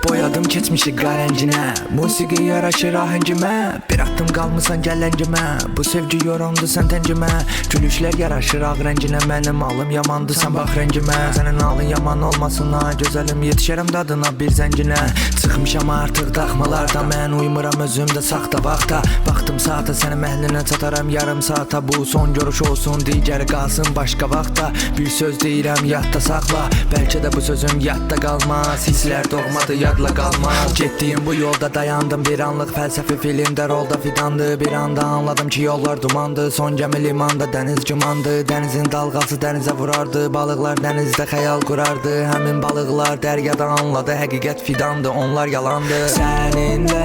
Boyadım keçmişi qarencinə, musiqi yaraşır ahəngimə. Bir attım qalmısan gələncimə, bu sevgi yorandı sən təncimə. Gülüşlər yaraşır ağ rənginə, mənim alım yamandı sən bax rəngimə. Sənin alın yaman olmasın ha, gözəlim yetişərəm dadına bir zənginə. Çıxmışam artıq daxmalarda, mən uymuram özümdə saxta vaxta. Baxdım saata, sənin məhlinə çataram yarım saata. Bu son görüş olsun, digəri qalsın başqa vaxta. Bir söz deyirəm yadda saxla, bəlkə də bu sözüm yadda qalmaz. Hisslər doğmadı yadla qalmaz. Getdiyim bu yolda dayandım, bir anlıq fəlsəfi filmdə rolda fidandı. Bir anda anladım ki yollar dumandı, son gəmi limanda dəniz cumandı. Dənizin dalğası dənizə vurardı, balıqlar dənizdə xəyal qurardı. Həmin balıqlar dəryada anladı, həqiqət fidandı, onlar yalandı. Səninlə,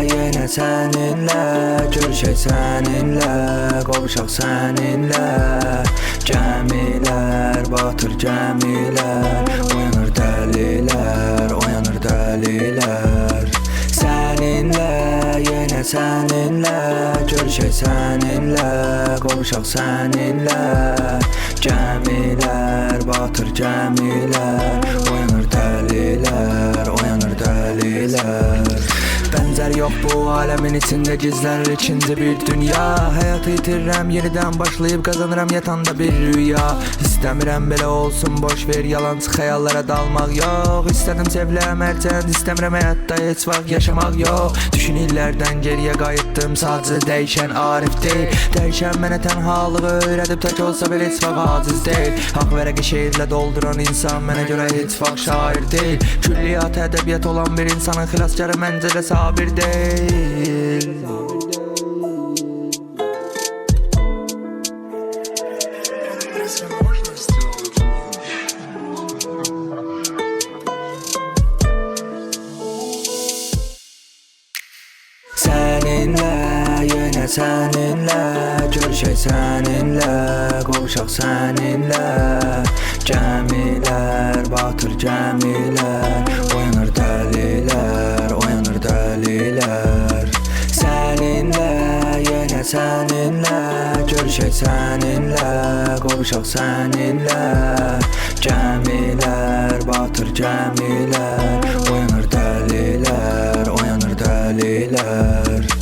yenə səninlə, görüşək səninlə, qovuşaq səninlə. Gəmilər batır gəmilər, oyanır dəlilər, oyanır dəlilər. Səninlə, yenə səninlə, görüşək səninlə, qovuşaq səninlə. Gəmilər batır gəmilər, oyanır dəlilər, oyanır dəlilər. Bənzər yox bu aləmin içində gizlənir ikinci bir dünya. Həyatı itirirəm, yenidən başlayıb qazanıram yatanda bir rüya. İstəmirəm belə olsun, boş ver yalancı xəyallara dalmaq yox. İstədim seviləm hərçənd, istəmirəm həyatda heç vaxt yaşamaq yox. Düşün illərdən geriyə qayıtdım, sadəcə dəyişən Arif deyil. Dəyişən mənə tənhalığı öyrədib, tək olsa belə heç vaxt aciz deyil. Haq vərəqi şeirlə dolduran insan mənə görə heç vaxt şair deyil. Külliyat ədəbiyyat olan bir insanın xilaskarı məncə də sabir deyil. Səninlə, yenə səninlə, görüşək səninlə, qovuşaq səninlə. Gəmilər batır gəmilər, oyanır dəlilər, oyanır dəlilər. Səninlə, yenə səninlə, görüşək səninlə, qovuşaq səninlə. Gəmilər batır gəmilər, oyanır dəlilər, oyanır dəlilər.